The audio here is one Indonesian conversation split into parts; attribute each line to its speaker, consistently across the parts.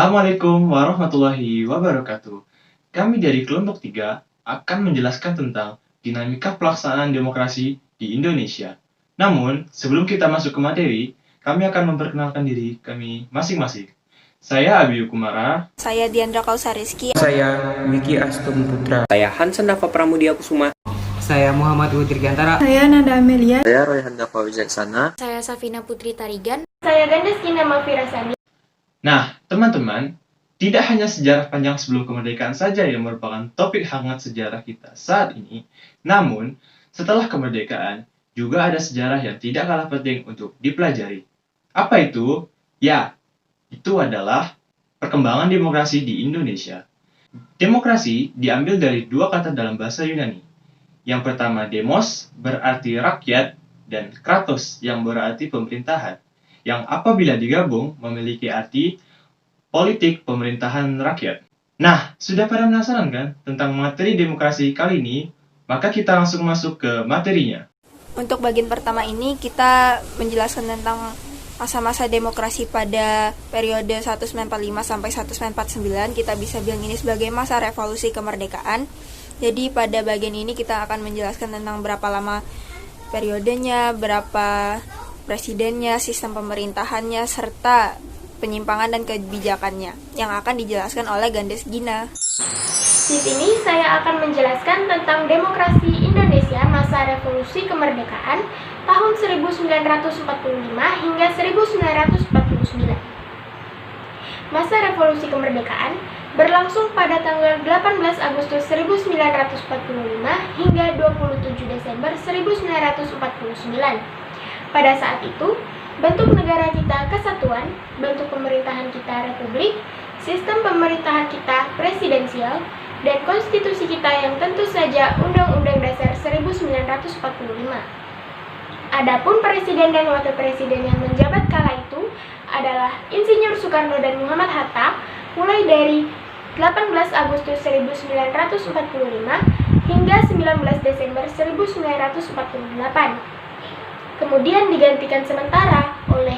Speaker 1: Assalamualaikum warahmatullahi wabarakatuh. Kami dari kelompok 3 akan menjelaskan tentang dinamika pelaksanaan demokrasi di Indonesia. Namun, sebelum kita masuk ke materi, kami akan memperkenalkan diri kami masing-masing. Saya Abi Kumara.
Speaker 2: Saya Diandra Kausariski.
Speaker 3: Saya Wiki Astum Putra.
Speaker 4: Saya Hansen Dava Pramudia Kusuma.
Speaker 3: Saya Muhammad Dirgantara.
Speaker 5: Saya Nada Amelia.
Speaker 6: Saya Royhan Dava Wijaksana.
Speaker 2: Saya Safina Putri Tarigan.
Speaker 7: Saya Gandes Gina Mafira Sandi.
Speaker 1: Nah, teman-teman, tidak hanya sejarah panjang sebelum kemerdekaan saja yang merupakan topik hangat sejarah kita saat ini, namun setelah kemerdekaan juga ada sejarah yang tidak kalah penting untuk dipelajari. Apa itu? Ya, itu adalah perkembangan demokrasi di Indonesia. Demokrasi diambil dari dua kata dalam bahasa Yunani. Yang pertama demos berarti rakyat dan kratos yang berarti pemerintahan. Yang apabila digabung memiliki arti politik pemerintahan rakyat. Nah, sudah pada penasaran kan tentang materi demokrasi kali ini? Maka kita langsung masuk ke materinya.
Speaker 2: Untuk bagian pertama ini kita menjelaskan tentang masa-masa demokrasi pada periode 1945 sampai 1949. Kita bisa bilang ini sebagai masa revolusi kemerdekaan. Jadi pada bagian ini kita akan menjelaskan tentang berapa lama periodenya, berapa presidennya, sistem pemerintahannya, serta penyimpangan dan kebijakannya yang akan dijelaskan oleh Gandes Gina.
Speaker 7: Di sini saya akan menjelaskan tentang demokrasi Indonesia masa revolusi kemerdekaan tahun 1945 hingga 1949. Masa revolusi kemerdekaan berlangsung pada tanggal 18 Agustus 1945 hingga 27 Desember 1949. Pada saat itu, bentuk negara kita kesatuan, bentuk pemerintahan kita republik, sistem pemerintahan kita presidensial, dan konstitusi kita yang tentu saja Undang-Undang Dasar 1945. Adapun presiden dan wakil presiden yang menjabat kala itu adalah Insinyur Soekarno dan Muhammad Hatta mulai dari 18 Agustus 1945 hingga 19 Desember 1948. Kemudian digantikan sementara oleh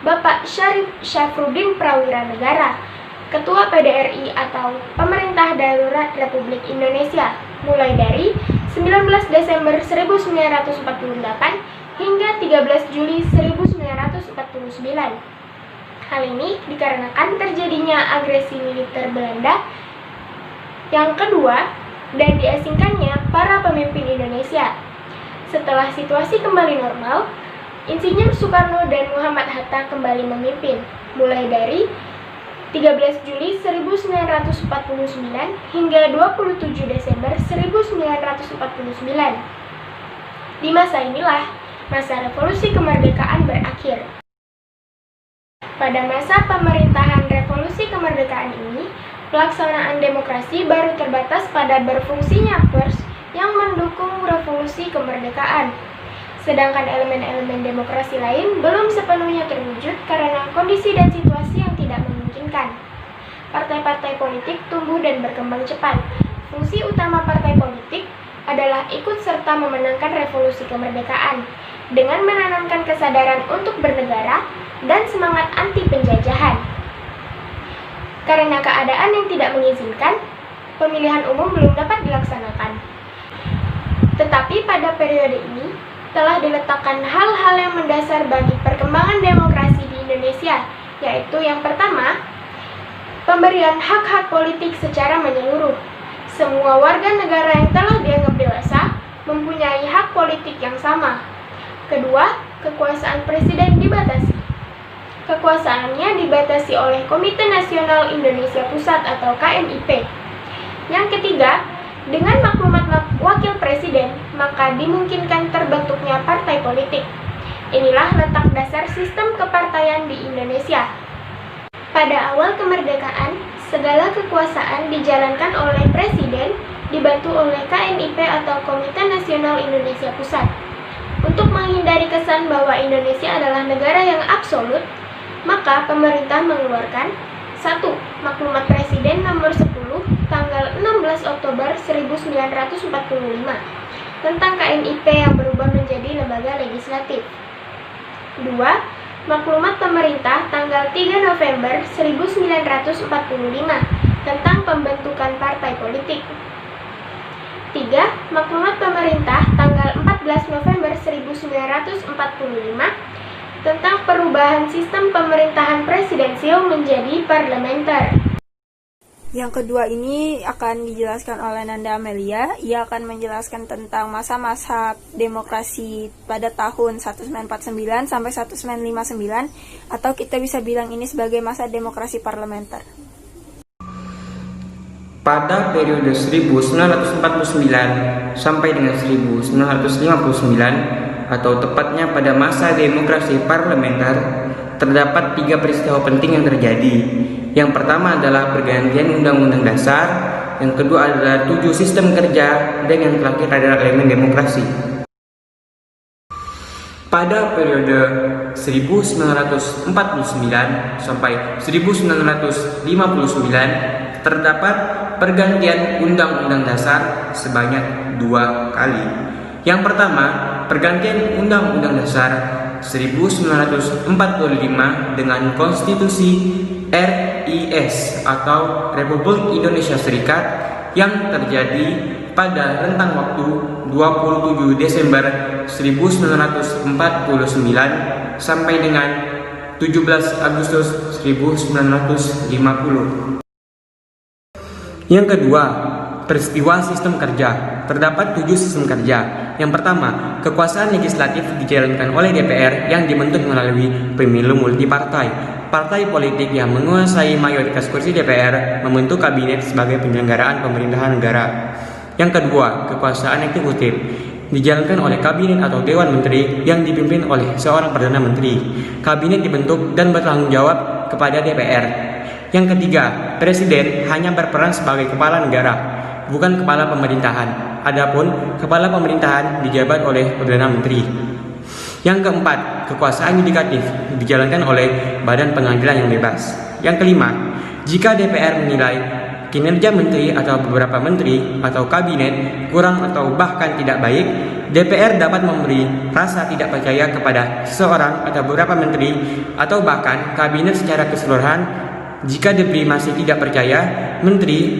Speaker 7: Bapak Syarif Syafruddin Prawira Negara, Ketua PDRI atau Pemerintah Darurat Republik Indonesia, mulai dari 19 Desember 1948 hingga 13 Juli 1949. Hal ini dikarenakan terjadinya agresi militer Belanda yang kedua dan diasingkannya para pemimpin Indonesia. Setelah situasi kembali normal, Insinyur Soekarno dan Muhammad Hatta kembali memimpin, mulai dari 13 Juli 1949 hingga 27 Desember 1949. Di masa inilah, masa revolusi kemerdekaan berakhir. Pada masa pemerintahan revolusi kemerdekaan ini, pelaksanaan demokrasi baru terbatas pada berfungsinya pers yang mendukung revolusi kemerdekaan. Sedangkan elemen-elemen demokrasi lain belum sepenuhnya terwujud karena kondisi dan situasi yang tidak memungkinkan. Partai-partai politik tumbuh dan berkembang cepat. Fungsi utama partai politik adalah ikut serta memenangkan revolusi kemerdekaan dengan menanamkan kesadaran untuk bernegara dan semangat anti penjajahan. Karena keadaan yang tidak mengizinkan, pemilihan umum belum dapat dilaksanakan. Tetapi pada periode ini telah diletakkan hal-hal yang mendasar bagi perkembangan demokrasi di Indonesia, yaitu yang pertama, pemberian hak-hak politik secara menyeluruh. Semua warga negara yang telah dianggap dewasa mempunyai hak politik yang sama. Kedua, kekuasaan presiden dibatasi. Kekuasaannya dibatasi oleh Komite Nasional Indonesia Pusat atau KNIP. Yang ketiga, dengan maklumat wakil presiden, maka dimungkinkan terbentuknya partai politik. Inilah letak dasar sistem kepartaian di Indonesia. Pada awal kemerdekaan, segala kekuasaan dijalankan oleh presiden, dibantu oleh KNIP atau Komite Nasional Indonesia Pusat. Untuk menghindari kesan bahwa Indonesia adalah negara yang absolut, maka pemerintah mengeluarkan 1. Maklumat Presiden nomor 10 tanggal 16 Oktober 1945 tentang KNIP yang berubah menjadi lembaga legislatif. 2. Maklumat Pemerintah tanggal 3 November 1945 tentang pembentukan partai politik. 3. Maklumat Pemerintah tanggal 14 November 1945 tentang perubahan sistem pemerintahan presidensial menjadi parlementer.
Speaker 2: Yang kedua ini akan dijelaskan oleh Nanda Amelia. Ia akan menjelaskan tentang masa-masa demokrasi pada tahun 1949 sampai 1959, atau kita bisa bilang ini sebagai masa demokrasi parlementer.
Speaker 3: Pada periode 1949 sampai dengan 1959, atau tepatnya pada masa demokrasi parlementer, terdapat 3 peristiwa penting yang terjadi. Yang pertama adalah pergantian Undang-Undang Dasar, yang kedua adalah 7 sistem kerja, dan yang terakhir adalah elemen demokrasi. Pada periode 1949 sampai 1959 terdapat pergantian Undang-Undang Dasar sebanyak 2 kali. Yang pertama, pergantian Undang-Undang Dasar 1945 dengan Konstitusi RIS atau Republik Indonesia Serikat yang terjadi pada rentang waktu 27 Desember 1949 sampai dengan 17 Agustus 1950. Yang kedua, peristiwa sistem kerja. Terdapat 7 sistem kerja. Yang pertama, kekuasaan legislatif dijalankan oleh DPR yang dibentuk melalui pemilu multipartai. Partai politik yang menguasai mayoritas kursi DPR membentuk kabinet sebagai penyelenggaraan pemerintahan negara. Yang kedua, kekuasaan eksekutif dijalankan oleh kabinet atau dewan menteri yang dipimpin oleh seorang perdana menteri. Kabinet dibentuk dan bertanggung jawab kepada DPR. Yang ketiga, presiden hanya berperan sebagai kepala negara, bukan kepala pemerintahan. Adapun kepala pemerintahan dijabat oleh perdana menteri. Yang keempat, kekuasaan yudikatif dijalankan oleh badan pengadilan yang bebas. Yang kelima, jika DPR menilai kinerja menteri atau beberapa menteri atau kabinet kurang atau bahkan tidak baik, DPR dapat memberi rasa tidak percaya kepada seseorang atau beberapa menteri atau bahkan kabinet secara keseluruhan. Jika diberi masih tidak percaya,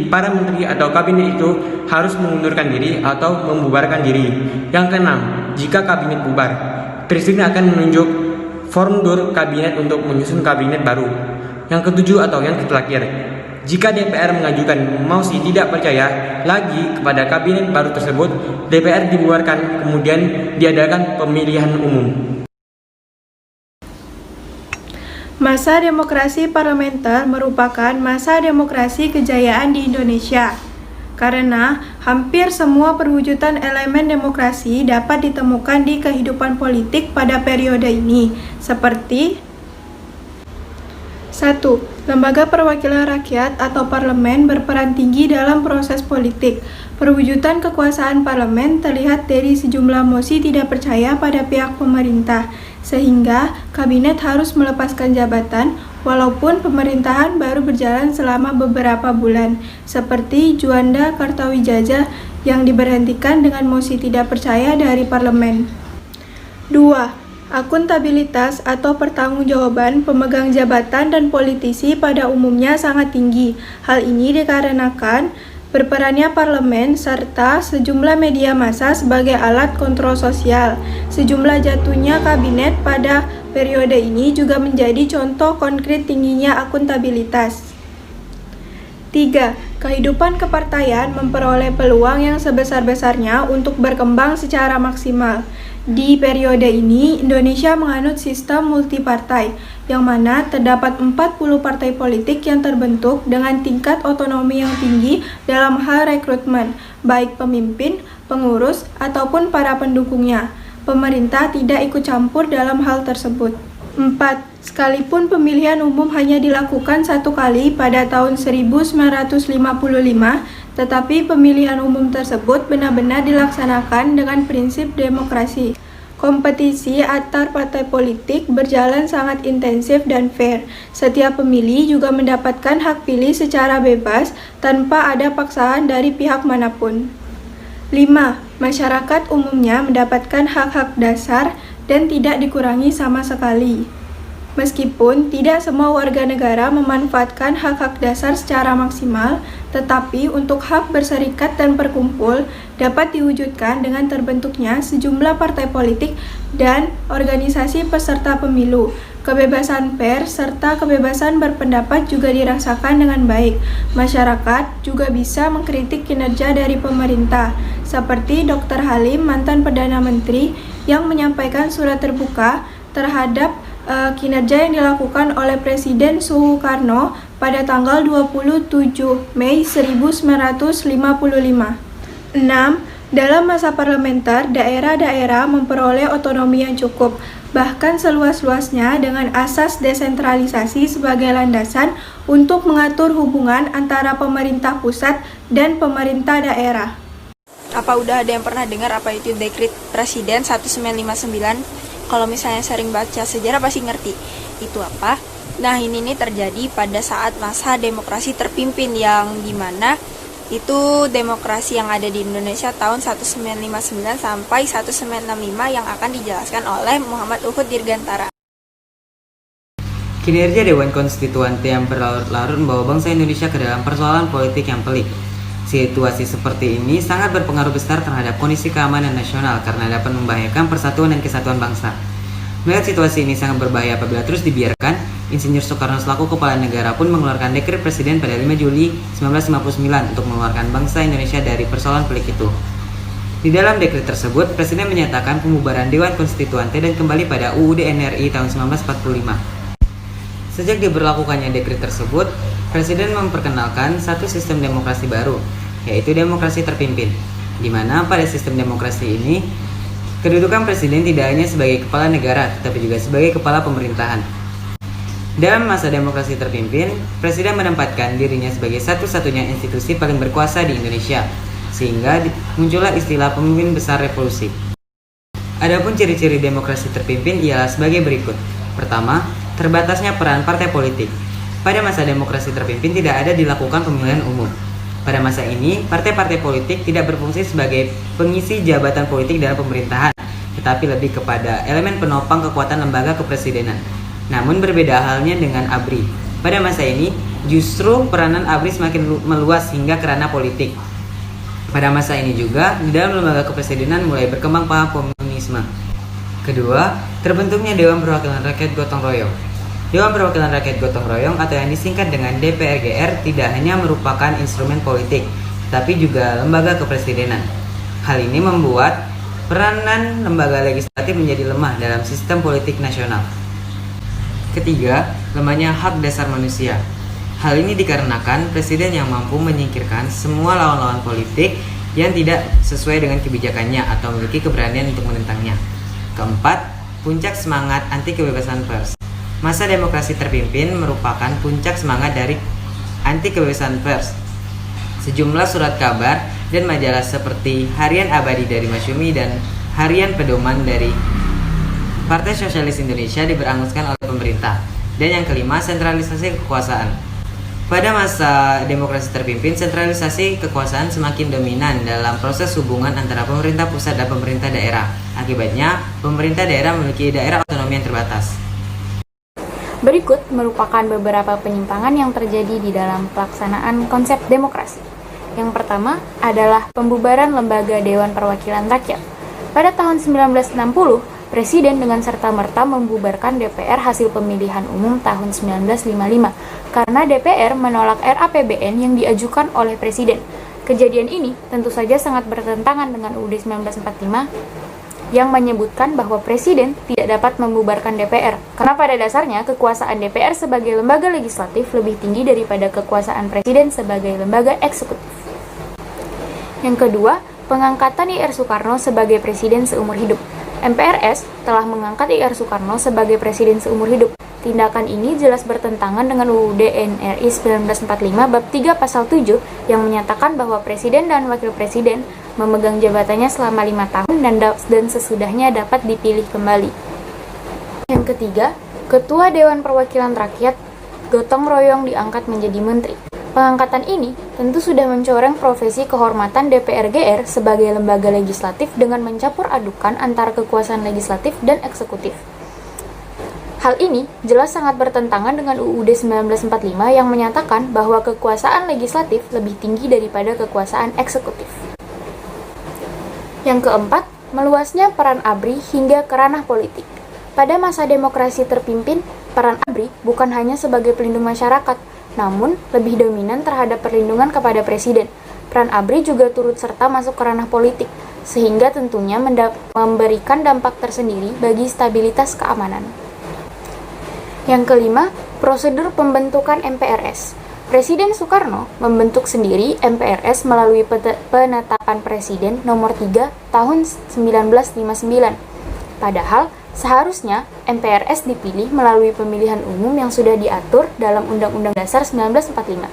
Speaker 3: para menteri atau kabinet itu harus mengundurkan diri atau membubarkan diri. Yang keenam, jika kabinet bubar, presiden akan menunjuk formatur kabinet untuk menyusun kabinet baru. Yang ketujuh atau yang terakhir, jika DPR mengajukan mosi tidak percaya lagi kepada kabinet baru tersebut, DPR dibubarkan kemudian diadakan pemilihan umum.
Speaker 5: Masa demokrasi parlementer merupakan masa demokrasi kejayaan di Indonesia, karena hampir semua perwujudan elemen demokrasi dapat ditemukan di kehidupan politik pada periode ini, seperti 1. Lembaga perwakilan rakyat atau parlemen berperan tinggi dalam proses politik. Perwujudan kekuasaan parlemen terlihat dari sejumlah mosi tidak percaya pada pihak pemerintah, sehingga kabinet harus melepaskan jabatan walaupun pemerintahan baru berjalan selama beberapa bulan, seperti Juanda Kartawijaya yang diberhentikan dengan mosi tidak percaya dari parlemen. 2. Akuntabilitas atau pertanggungjawaban pemegang jabatan dan politisi pada umumnya sangat tinggi. Hal ini dikarenakan berperannya parlemen serta sejumlah media massa sebagai alat kontrol sosial. Sejumlah jatuhnya kabinet pada periode ini juga menjadi contoh konkret tingginya akuntabilitas. 3. Kehidupan kepartaian memperoleh peluang yang sebesar-besarnya untuk berkembang secara maksimal. Di periode ini, Indonesia menganut sistem multipartai, yang mana terdapat 40 partai politik yang terbentuk dengan tingkat otonomi yang tinggi dalam hal rekrutmen, baik pemimpin, pengurus, ataupun para pendukungnya. Pemerintah tidak ikut campur dalam hal tersebut. 4. Sekalipun pemilihan umum hanya dilakukan 1 kali pada tahun 1955, tetapi pemilihan umum tersebut benar-benar dilaksanakan dengan prinsip demokrasi. Kompetisi antar partai politik berjalan sangat intensif dan fair. Setiap pemilih juga mendapatkan hak pilih secara bebas tanpa ada paksaan dari pihak manapun. 5. Masyarakat umumnya mendapatkan hak-hak dasar dan tidak dikurangi sama sekali. Meskipun tidak semua warga negara memanfaatkan hak-hak dasar secara maksimal, tetapi untuk hak berserikat dan berkumpul dapat diwujudkan dengan terbentuknya sejumlah partai politik dan organisasi peserta pemilu. Kebebasan pers serta kebebasan berpendapat juga dirasakan dengan baik. Masyarakat juga bisa mengkritik kinerja dari pemerintah, seperti Dr. Halim, mantan Perdana Menteri, yang menyampaikan surat terbuka terhadap kinerja yang dilakukan oleh Presiden Soekarno pada tanggal 27 Mei 1955. 6. Dalam masa parlementer, daerah-daerah memperoleh otonomi yang cukup, bahkan seluas-luasnya dengan asas desentralisasi sebagai landasan untuk mengatur hubungan antara pemerintah pusat dan pemerintah daerah.
Speaker 2: Apa udah ada yang pernah dengar apa itu Dekret Presiden 1959? Kalau misalnya sering baca sejarah pasti ngerti itu apa. Nah, ini nih terjadi pada saat masa demokrasi terpimpin, yang dimana itu demokrasi yang ada di Indonesia tahun 1959 sampai 1965 yang akan dijelaskan oleh Muhammad Uhud Dirgantara.
Speaker 8: Kinerja Dewan Konstituante yang berlarut-larut membawa bangsa Indonesia ke dalam persoalan politik yang pelik. Situasi seperti ini sangat berpengaruh besar terhadap kondisi keamanan nasional karena dapat membahayakan persatuan dan kesatuan bangsa. Melihat situasi ini sangat berbahaya apabila terus dibiarkan, Insinyur Soekarno selaku kepala negara pun mengeluarkan Dekret Presiden pada 5 Juli 1959 untuk mengeluarkan bangsa Indonesia dari persoalan pelik itu. Di dalam dekret tersebut, Presiden menyatakan pembubaran Dewan Konstituante dan kembali pada UUD NRI tahun 1945. Sejak diberlakukannya dekret tersebut, Presiden memperkenalkan satu sistem demokrasi baru, yaitu demokrasi terpimpin, di mana pada sistem demokrasi ini, kedudukan Presiden tidak hanya sebagai kepala negara, tetapi juga sebagai kepala pemerintahan. Dalam masa demokrasi terpimpin, Presiden menempatkan dirinya sebagai satu-satunya institusi paling berkuasa di Indonesia, sehingga muncullah istilah pemimpin besar revolusi. Adapun ciri-ciri demokrasi terpimpin ialah sebagai berikut. Pertama, terbatasnya peran partai politik. Pada masa demokrasi terpimpin tidak ada dilakukan pemilihan umum. Pada masa ini, partai-partai politik tidak berfungsi sebagai pengisi jabatan politik dalam pemerintahan, tetapi lebih kepada elemen penopang kekuatan lembaga kepresidenan. Namun berbeda halnya dengan ABRI. Pada masa ini, justru peranan ABRI semakin meluas hingga ke ranah politik. Pada masa ini juga, di dalam lembaga kepresidenan mulai berkembang paham komunisme. Kedua, terbentuknya Dewan Perwakilan Rakyat Gotong Royong. Dewan Perwakilan Rakyat Gotong Royong atau yang disingkat dengan DPRGR tidak hanya merupakan instrumen politik, tapi juga lembaga kepresidenan. Hal ini membuat peranan lembaga legislatif menjadi lemah dalam sistem politik nasional. Ketiga, lemahnya hak dasar manusia. Hal ini dikarenakan presiden yang mampu menyingkirkan semua lawan-lawan politik yang tidak sesuai dengan kebijakannya atau memiliki keberanian untuk menentangnya. Keempat, puncak semangat anti kebebasan pers. Masa demokrasi terpimpin merupakan puncak semangat dari anti kebebasan pers. Sejumlah surat kabar dan majalah seperti Harian Abadi dari Masyumi dan Harian Pedoman dari Partai Sosialis Indonesia diberanguskan oleh pemerintah. Dan yang kelima, sentralisasi kekuasaan. Pada masa demokrasi terpimpin, sentralisasi kekuasaan semakin dominan dalam proses hubungan antara pemerintah pusat dan pemerintah daerah. Akibatnya, pemerintah daerah memiliki daerah otonomi yang terbatas.
Speaker 9: Berikut merupakan beberapa penyimpangan yang terjadi di dalam pelaksanaan konsep demokrasi. Yang pertama adalah pembubaran lembaga Dewan Perwakilan Rakyat. Pada tahun 1960, Presiden dengan serta-merta membubarkan DPR hasil pemilihan umum tahun 1955 karena DPR menolak RAPBN yang diajukan oleh Presiden. Kejadian ini tentu saja sangat bertentangan dengan UUD 1945 yang menyebutkan bahwa Presiden tidak dapat membubarkan DPR, karena pada dasarnya kekuasaan DPR sebagai lembaga legislatif lebih tinggi daripada kekuasaan Presiden sebagai lembaga eksekutif. Yang kedua, pengangkatan IR Soekarno sebagai Presiden seumur hidup. MPRS telah mengangkat IR Soekarno sebagai Presiden seumur hidup. Tindakan ini jelas bertentangan dengan UUD NRI 1945 bab 3 pasal 7 yang menyatakan bahwa Presiden dan Wakil Presiden memegang jabatannya selama 5 tahun dan sesudahnya dapat dipilih kembali. Yang ketiga, Ketua Dewan Perwakilan Rakyat Gotong Royong diangkat menjadi Menteri. Pengangkatan ini tentu sudah mencoreng profesi kehormatan DPRGR sebagai lembaga legislatif dengan mencampur adukan antara kekuasaan legislatif dan eksekutif. Hal ini jelas sangat bertentangan dengan UUD 1945 yang menyatakan bahwa kekuasaan legislatif lebih tinggi daripada kekuasaan eksekutif. Yang keempat, meluasnya peran ABRI hingga ke ranah politik. Pada masa demokrasi terpimpin, peran ABRI bukan hanya sebagai pelindung masyarakat, namun lebih dominan terhadap perlindungan kepada presiden. Peran ABRI juga turut serta masuk ke ranah politik, sehingga tentunya memberikan dampak tersendiri bagi stabilitas keamanan. Yang kelima, prosedur pembentukan MPRS. Presiden Soekarno membentuk sendiri MPRS melalui penetapan Presiden nomor 3 tahun 1959. Padahal, seharusnya MPRS dipilih melalui pemilihan umum yang sudah diatur dalam Undang-Undang Dasar 1945.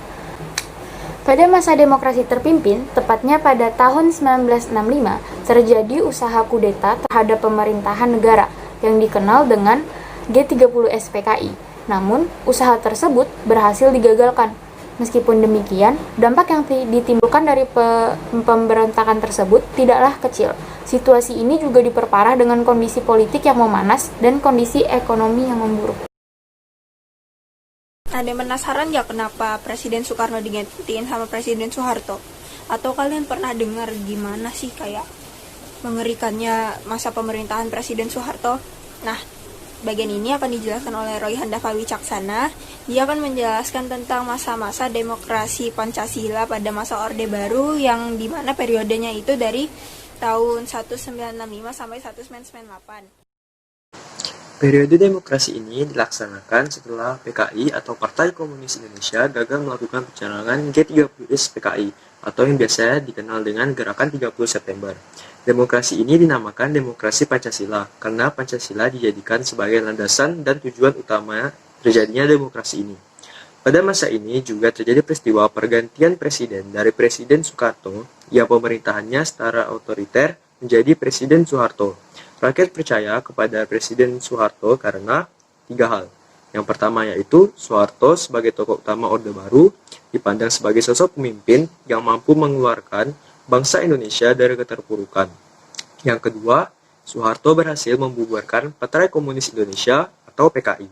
Speaker 9: Pada masa demokrasi terpimpin, tepatnya pada tahun 1965, terjadi usaha kudeta terhadap pemerintahan negara yang dikenal dengan G30 SPKI. Namun, usaha tersebut berhasil digagalkan. Meskipun demikian, dampak yang ditimbulkan dari pemberontakan tersebut tidaklah kecil. Situasi ini juga diperparah dengan kondisi politik yang memanas dan kondisi ekonomi yang memburuk.
Speaker 2: Ada yang penasaran nggak kenapa Presiden Soekarno digantiin sama Presiden Soeharto? Atau kalian pernah dengar gimana sih kayak mengerikannya masa pemerintahan Presiden Soeharto? Nah, bagian ini akan dijelaskan oleh Royhan Dava Wicaksana. Dia akan menjelaskan tentang masa-masa demokrasi Pancasila pada masa Orde Baru yang dimana periodenya itu dari tahun 1965 sampai 1998.
Speaker 6: Periode demokrasi ini dilaksanakan setelah PKI atau Partai Komunis Indonesia gagal melakukan pencanangan G30S PKI atau yang biasa dikenal dengan Gerakan 30 September. Demokrasi ini dinamakan Demokrasi Pancasila karena Pancasila dijadikan sebagai landasan dan tujuan utama terjadinya demokrasi ini. Pada masa ini juga terjadi peristiwa pergantian presiden dari Presiden Soekarno yang pemerintahannya secara otoriter menjadi Presiden Soeharto. Rakyat percaya kepada Presiden Soeharto karena 3 hal. Yang pertama yaitu Soeharto sebagai tokoh utama Orde Baru dipandang sebagai sosok pemimpin yang mampu mengeluarkan bangsa Indonesia dari keterpurukan. Yang kedua, Soeharto berhasil membubarkan Partai Komunis Indonesia atau PKI.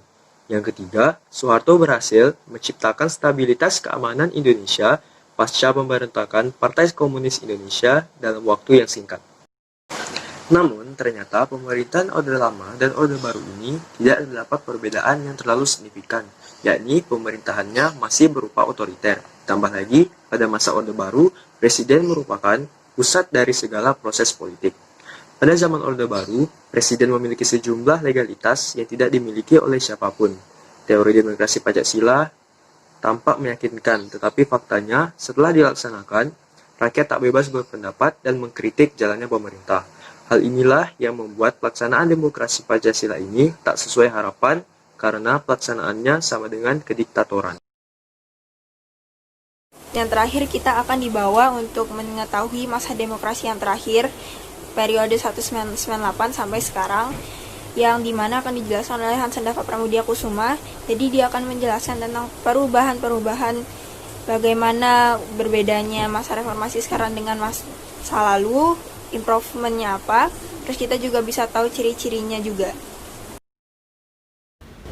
Speaker 6: Yang ketiga, Soeharto berhasil menciptakan stabilitas keamanan Indonesia pasca pemberontakan Partai Komunis Indonesia dalam waktu yang singkat. Namun, ternyata pemerintahan Orde Lama dan Orde Baru ini tidak terdapat perbedaan yang terlalu signifikan, yakni pemerintahannya masih berupa otoriter. Tambah lagi, pada masa Orde Baru, Presiden merupakan pusat dari segala proses politik. Pada zaman Orde Baru, Presiden memiliki sejumlah legalitas yang tidak dimiliki oleh siapapun. Teori demokrasi Pancasila tampak meyakinkan, tetapi faktanya setelah dilaksanakan, rakyat tak bebas berpendapat dan mengkritik jalannya pemerintah. Hal inilah yang membuat pelaksanaan demokrasi Pancasila ini tak sesuai harapan karena pelaksanaannya sama dengan kediktatoran.
Speaker 2: Yang terakhir kita akan dibawa untuk mengetahui masa demokrasi yang terakhir periode 1998 sampai sekarang, yang dimana akan dijelaskan oleh Hansen Dava Pramudiakusuma. Jadi dia akan menjelaskan tentang perubahan-perubahan bagaimana berbedanya masa reformasi sekarang dengan masa lalu, improvementnya apa, terus kita juga bisa tahu ciri-cirinya juga.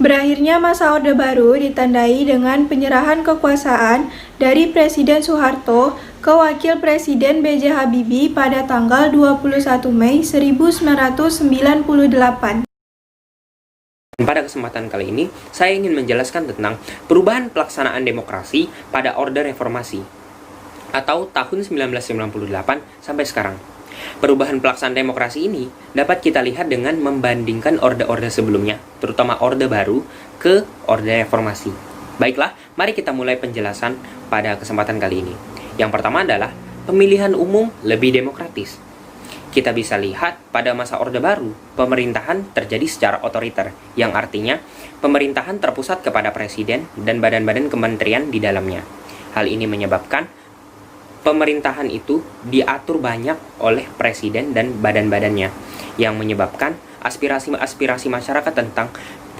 Speaker 5: Berakhirnya masa Orde Baru ditandai dengan penyerahan kekuasaan dari Presiden Soeharto ke Wakil Presiden B.J. Habibie pada tanggal 21 Mei 1998.
Speaker 4: Pada kesempatan kali ini, saya ingin menjelaskan tentang perubahan pelaksanaan demokrasi pada Orde Reformasi atau tahun 1998 sampai sekarang. Perubahan pelaksanaan demokrasi ini dapat kita lihat dengan membandingkan orde-orde sebelumnya, terutama Orde Baru ke Orde Reformasi. Baiklah, mari kita mulai penjelasan pada kesempatan kali ini. Yang pertama adalah pemilihan umum lebih demokratis. Kita bisa lihat pada masa Orde Baru, pemerintahan terjadi secara otoriter, yang artinya pemerintahan terpusat kepada presiden dan badan-badan kementerian di dalamnya. Hal ini menyebabkan pemerintahan itu diatur banyak oleh presiden dan badan-badannya, yang menyebabkan aspirasi-aspirasi masyarakat tentang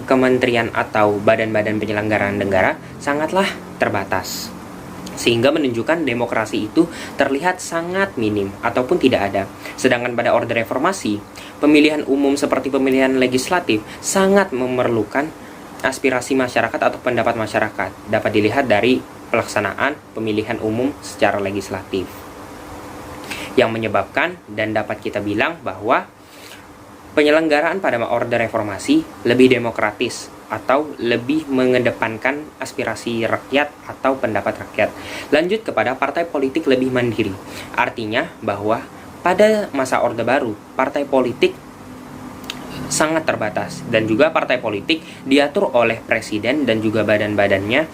Speaker 4: kementerian atau badan-badan penyelenggaraan negara sangatlah terbatas. sehingga menunjukkan demokrasi itu terlihat sangat minim ataupun tidak ada. Sedangkan pada Orde Reformasi, pemilihan umum seperti pemilihan legislatif sangat memerlukan aspirasi masyarakat atau pendapat masyarakat. Dapat dilihat dari pelaksanaan pemilihan umum secara legislatif, yang menyebabkan dan dapat kita bilang bahwa penyelenggaraan pada Orde Reformasi lebih demokratis atau lebih mengedepankan aspirasi rakyat atau pendapat rakyat. Lanjut kepada partai politik lebih mandiri. Artinya bahwa pada masa Orde Baru, partai politik sangat terbatas dan juga partai politik diatur oleh presiden dan juga badan-badannya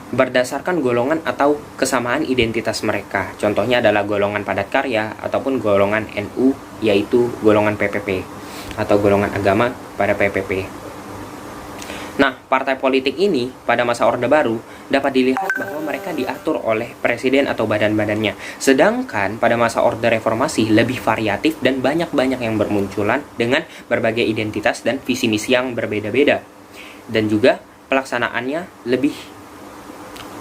Speaker 4: berdasarkan golongan atau kesamaan identitas mereka. Contohnya adalah golongan padat karya ataupun golongan NU, yaitu golongan PPP atau golongan agama pada PPP. Nah, partai politik ini pada masa Orde Baru dapat dilihat bahwa mereka diatur oleh presiden atau badan-badannya. Sedangkan pada masa Orde Reformasi lebih variatif dan banyak-banyak yang bermunculan dengan berbagai identitas dan visi misi yang berbeda-beda. Dan juga pelaksanaannya lebih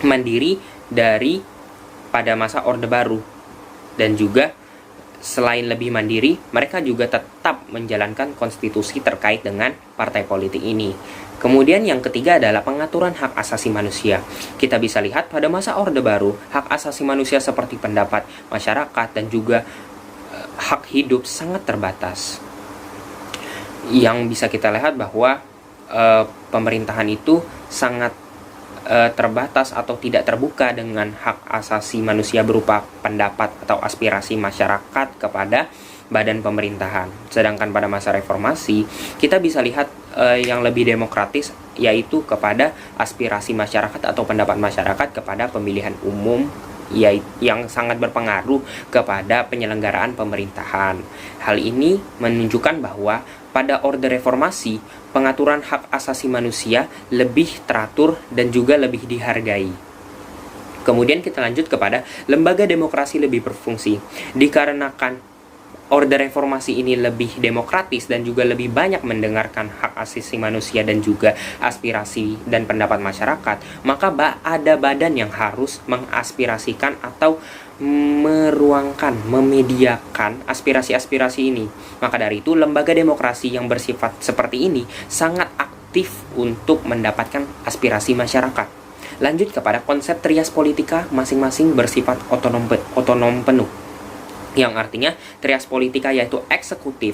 Speaker 4: mandiri dari pada masa Orde Baru. Dan juga selain lebih mandiri, mereka juga tetap menjalankan konstitusi terkait dengan partai politik ini. Kemudian yang ketiga adalah pengaturan hak asasi manusia. Kita bisa lihat pada masa Orde Baru, hak asasi manusia seperti pendapat masyarakat dan juga hak hidup sangat terbatas. Yang bisa kita lihat bahwa pemerintahan itu sangat terbatas atau tidak terbuka dengan hak asasi manusia berupa pendapat atau aspirasi masyarakat kepada badan pemerintahan. Sedangkan pada masa reformasi, kita bisa lihat yang lebih demokratis, yaitu kepada aspirasi masyarakat atau pendapat masyarakat kepada pemilihan umum, yang sangat berpengaruh kepada penyelenggaraan pemerintahan. Hal ini menunjukkan bahwa pada Orde Reformasi, pengaturan hak asasi manusia lebih teratur dan juga lebih dihargai. Kemudian kita lanjut kepada lembaga demokrasi lebih berfungsi. Dikarenakan Orde Reformasi ini lebih demokratis dan juga lebih banyak mendengarkan hak asasi manusia dan juga aspirasi dan pendapat masyarakat, maka ada badan yang harus mengaspirasikan atau meruangkan, memediakan aspirasi-aspirasi ini. Maka dari itu, lembaga demokrasi yang bersifat seperti ini sangat aktif untuk mendapatkan aspirasi masyarakat. Lanjut kepada konsep trias politika, masing-masing bersifat otonom penuh. Yang artinya trias politika yaitu eksekutif,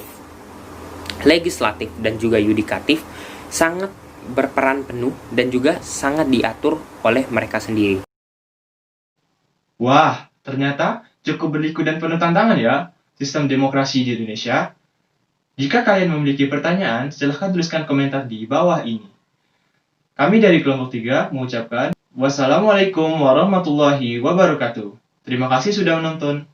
Speaker 4: legislatif, dan juga yudikatif sangat berperan penuh dan juga sangat diatur oleh mereka sendiri.
Speaker 1: Wah, ternyata cukup berliku dan penuh tantangan ya sistem demokrasi di Indonesia. Jika kalian memiliki pertanyaan, silahkan tuliskan komentar di bawah ini. Kami dari kelompok 3 mengucapkan wassalamualaikum warahmatullahi wabarakatuh. Terima kasih sudah menonton.